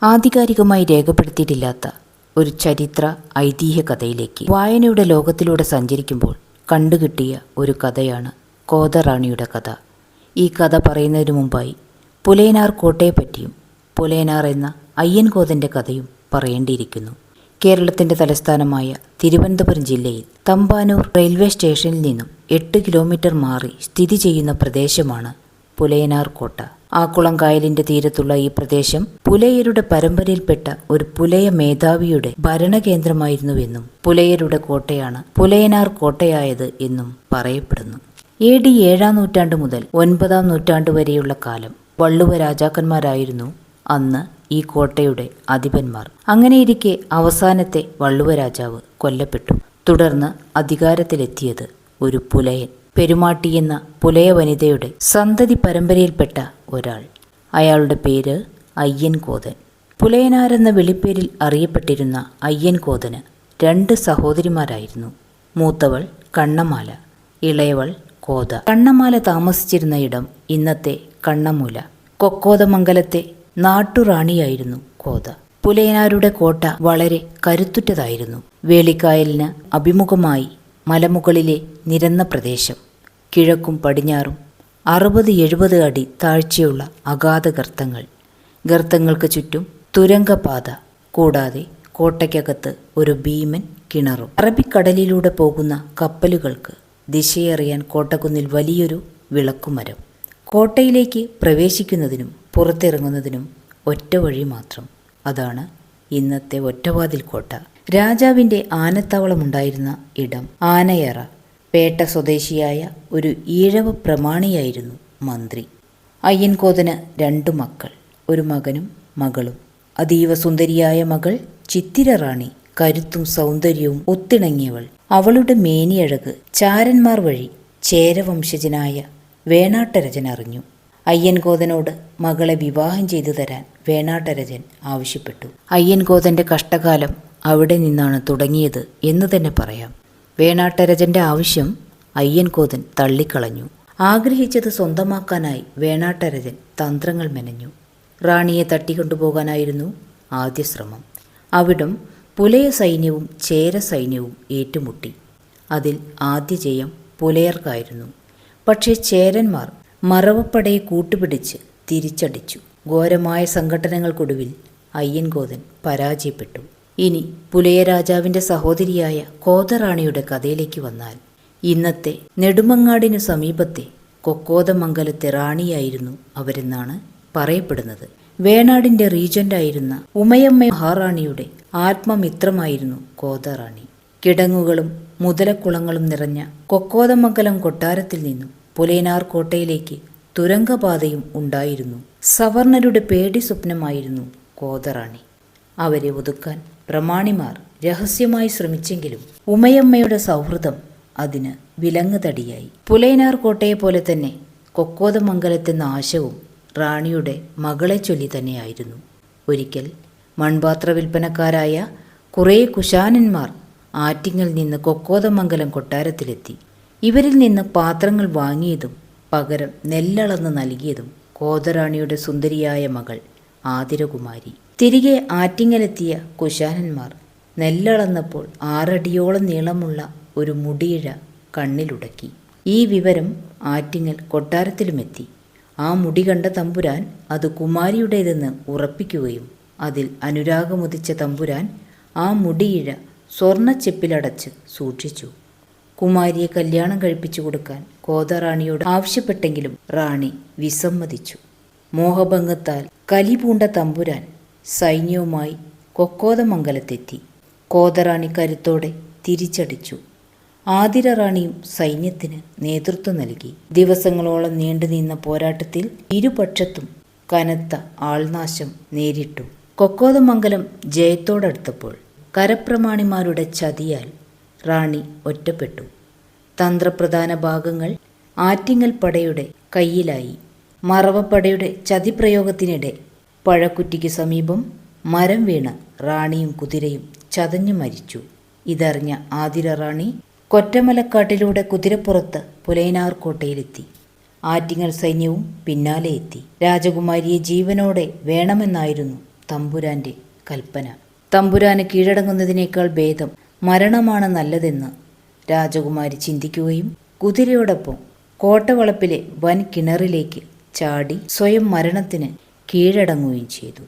ആധികാരികമായി രേഖപ്പെടുത്തിയിട്ടില്ലാത്ത ഒരു ചരിത്ര ഐതിഹ്യ കഥയിലേക്ക് വായനയുടെ ലോകത്തിലൂടെ സഞ്ചരിക്കുമ്പോൾ കണ്ടുകിട്ടിയ ഒരു കഥയാണ് കോതറാണിയുടെ കഥ. ഈ കഥ പറയുന്നതിനു മുമ്പായി പുലയനാർ കോട്ടയെപ്പറ്റിയും പുലയനാർ എന്ന അയ്യൻകോതൻ്റെ കഥയും പറയേണ്ടിയിരിക്കുന്നു. കേരളത്തിൻ്റെ തലസ്ഥാനമായ തിരുവനന്തപുരം ജില്ലയിൽ തമ്പാനൂർ റെയിൽവേ സ്റ്റേഷനിൽ നിന്നും 8 കിലോമീറ്റർ മാറി സ്ഥിതി ചെയ്യുന്ന പ്രദേശമാണ് പുലയനാർ കോട്ട. ആക്കുളം കായലിന്റെ തീരത്തുള്ള ഈ പ്രദേശം പുലയരുടെ പരമ്പരയിൽപ്പെട്ട ഒരു പുലയ മേധാവിയുടെ ഭരണകേന്ദ്രമായിരുന്നുവെന്നും പുലയരുടെ കോട്ടയാണ് പുലയനാർ കോട്ടയായത് എന്നും പറയപ്പെടുന്നു. AD 7-ാം നൂറ്റാണ്ട് മുതൽ 9-ാം നൂറ്റാണ്ട് വരെയുള്ള കാലം വള്ളുവ രാജാക്കന്മാരായിരുന്നു അന്ന് ഈ കോട്ടയുടെ അധിപന്മാർ. അങ്ങനെയിരിക്കെ അവസാനത്തെ വള്ളുവ രാജാവ് കൊല്ലപ്പെട്ടു. തുടർന്ന് അധികാരത്തിലെത്തിയത് ഒരു പുലയൻ, പെരുമാട്ടി എന്ന പുലയ വനിതയുടെ സന്തതി പരമ്പരയിൽപ്പെട്ട ഒരാൾ. അയാളുടെ പേര് അയ്യൻകോതൻ. പുലയനാരെന്ന വിളിപ്പേരിൽ അറിയപ്പെട്ടിരുന്ന അയ്യൻകോതന് 2 സഹോദരിമാരായിരുന്നു. മൂത്തവൾ കണ്ണമാല, ഇളയവൾ കോത. കണ്ണമാല താമസിച്ചിരുന്ന ഇടം ഇന്നത്തെ കണ്ണമൂല. കൊക്കോതമംഗലത്തെ നാട്ടുറാണിയായിരുന്നു കോത. പുലയനാരുടെ കോട്ട വളരെ കരുത്തുറ്റതായിരുന്നു. വേളിക്കായലിന് അഭിമുഖമായി മലമുകളിലെ നിരന്ന പ്രദേശം. കിഴക്കും പടിഞ്ഞാറും 60-70 അടി താഴ്ചയുള്ള അഗാധ ഗർത്തങ്ങൾ. ഗർത്തങ്ങൾക്ക് ചുറ്റും തുരങ്കപാത. കൂടാതെ കോട്ടയ്ക്കകത്ത് ഒരു ഭീമൻ കിണറും. അറബിക്കടലിലൂടെ പോകുന്ന കപ്പലുകൾക്ക് ദിശയറിയാൻ കോട്ടക്കുന്നിൽ വലിയൊരു വിളക്കുമരം. കോട്ടയിലേക്ക് പ്രവേശിക്കുന്നതിനും പുറത്തിറങ്ങുന്നതിനും ഒറ്റ വഴി മാത്രം. അതാണ് ഇന്നത്തെ ഒറ്റവാതിൽ കോട്ട. രാജാവിൻ്റെ ആനത്താവളമുണ്ടായിരുന്ന ഇടം ആനയറ. പേട്ട സ്വദേശിയായ ഒരു ഈഴവ പ്രമാണിയായിരുന്നു മന്ത്രി. അയ്യൻകോതന് 2 മക്കൾ, ഒരു മകനും മകളും. അതീവ സുന്ദരിയായ മകൾ ചിത്തിര റാണി കരുത്തും സൗന്ദര്യവും ഒത്തിണങ്ങിയവൾ. അവളുടെ മേനിയഴക് ചാരന്മാർ വഴി ചേരവംശജനായ വേണാട്ടരജൻ അറിഞ്ഞു. അയ്യൻകോതനോട് മകളെ വിവാഹം ചെയ്തു തരാൻ വേണാട്ടരജൻ ആവശ്യപ്പെട്ടു. അയ്യൻകോതൻ്റെ കഷ്ടകാലം അവിടെ നിന്നാണ് തുടങ്ങിയത് എന്ന് തന്നെ പറയാം. വേണാട്ടരജൻ്റെ ആവശ്യം അയ്യൻകോതൻ തള്ളിക്കളഞ്ഞു. ആഗ്രഹിച്ചത് സ്വന്തമാക്കാനായി വേണാട്ടരജൻ തന്ത്രങ്ങൾ മെനഞ്ഞു. റാണിയെ തട്ടിക്കൊണ്ടുപോകാനായിരുന്നു ആദ്യ ശ്രമം. അവിടം പുലയ സൈന്യവും ചേര സൈന്യവും ഏറ്റുമുട്ടി. അതിൽ ആദ്യ ജയം പുലയർക്കായിരുന്നു. പക്ഷേ ചേരന്മാർ മറവപ്പടയെ കൂട്ടുപിടിച്ച് തിരിച്ചടിച്ചു. ഘോരമായ സംഘട്ടനങ്ങൾക്കൊടുവിൽ അയ്യൻകോതൻ പരാജയപ്പെട്ടു. ഇനി പുലയ രാജാവിൻ്റെ സഹോദരിയായ കോതറാണിയുടെ കഥയിലേക്ക് വന്നാൽ, ഇന്നത്തെ നെടുമങ്ങാടിനു സമീപത്തെ കൊക്കോതമംഗലത്തെ റാണിയായിരുന്നു അവരെന്നാണ് പറയപ്പെടുന്നത്. വേണാടിൻ്റെ റീജൻ്റായിരുന്ന ഉമയമ്മ മഹാറാണിയുടെ ആത്മമിത്രമായിരുന്നു കോതറാണി. കിടങ്ങുകളും മുതലക്കുളങ്ങളും നിറഞ്ഞ കൊക്കോതമംഗലം കൊട്ടാരത്തിൽ നിന്നും പുലയനാർ കോട്ടയിലേക്ക് തുരങ്കപാതയും ഉണ്ടായിരുന്നു. സവർണരുടെ പേടി സ്വപ്നമായിരുന്നു കോതറാണി. അവരെ ഒതുക്കാൻ പ്രമാണിമാർ രഹസ്യമായി ശ്രമിച്ചെങ്കിലും ഉമയമ്മയുടെ സൗഹൃദം അതിന് വിലങ്ങുതടിയായി. പുലയനാർ കോട്ടയെപ്പോലെ തന്നെ കൊക്കോതമംഗലത്തെ നാശവും റാണിയുടെ മകളെ ചൊല്ലി തന്നെയായിരുന്നു. ഒരിക്കൽ മൺപാത്ര വിൽപ്പനക്കാരായ കുറേ കുശാനന്മാർ ആറ്റിങ്ങൽ നിന്ന് കൊക്കോതമംഗലം കൊട്ടാരത്തിലെത്തി. ഇവരിൽ നിന്ന് പാത്രങ്ങൾ വാങ്ങിയതും പകരം നെല്ലളന്ന് നൽകിയതും കോതറാണിയുടെ സുന്ദരിയായ മകൾ ആതിരകുമാരി. തിരികെ ആറ്റിങ്ങലെത്തിയ കുശാനന്മാർ നെല്ലളന്നപ്പോൾ 6 അടിയോളം നീളമുള്ള ഒരു മുടിയിഴ കണ്ണിലുടക്കി. ഈ വിവരം ആറ്റിങ്ങൽ കൊട്ടാരത്തിലുമെത്തി. ആ മുടി കണ്ട തമ്പുരാൻ അത് കുമാരിയുടേതെന്ന് ഉറപ്പിക്കുകയും അതിൽ അനുരാഗമുദിച്ച തമ്പുരാൻ ആ മുടിയിഴ സ്വർണ്ണച്ചെപ്പിലടച്ച് സൂക്ഷിച്ചു. കുമാരിയെ കല്യാണം കഴിപ്പിച്ചു കൊടുക്കാൻ കോതറാണിയോട് ആവശ്യപ്പെട്ടെങ്കിലും റാണി വിസമ്മതിച്ചു. മോഹഭംഗത്താൽ കലിപൂണ്ട തമ്പുരാൻ സൈന്യവുമായി കൊക്കോതമംഗലത്തെത്തി. കോതറാണി കരുത്തോടെ തിരിച്ചടിച്ചു. ആതിര റാണിയും സൈന്യത്തിന് നേതൃത്വം നൽകി. ദിവസങ്ങളോളം നീണ്ടുനിന്ന പോരാട്ടത്തിൽ ഇരുപക്ഷത്തും കനത്ത ആൾനാശം നേരിട്ടു. കൊക്കോതമംഗലം ജയത്തോടടുത്തപ്പോൾ കരപ്രമാണിമാരുടെ ചതിയാൽ റാണി ഒറ്റപ്പെട്ടു. തന്ത്രപ്രധാന ഭാഗങ്ങൾ ആറ്റിങ്ങൽ പടയുടെ കയ്യിലായി. മറവപ്പടയുടെ ചതിപ്രയോഗത്തിനിടെ പഴക്കുറ്റിക്ക് സമീപം മരം വീണ് റാണിയും കുതിരയും ചതഞ്ഞു മരിച്ചു. ഇതറിഞ്ഞ ആതിര റാണി കൊറ്റമലക്കാട്ടിലൂടെ കുതിരപ്പുറത്ത് പുലയനാർ കോട്ടയിലെത്തി. ആറ്റിങ്ങൽ സൈന്യവും പിന്നാലെ എത്തി. രാജകുമാരിയെ ജീവനോടെ വേണമെന്നായിരുന്നു തമ്പുരാൻ്റെ കൽപ്പന. തമ്പുരാന് കീഴടങ്ങുന്നതിനേക്കാൾ ഭേദം മരണമാണ് നല്ലതെന്ന് രാജകുമാരി ചിന്തിക്കുകയും കുതിരയോടൊപ്പം കോട്ടവളപ്പിലെ വൻ കിണറിലേക്ക് ചാടി സ്വയം മരണത്തിന് കീഴടങ്ങുകയും ചെയ്തു.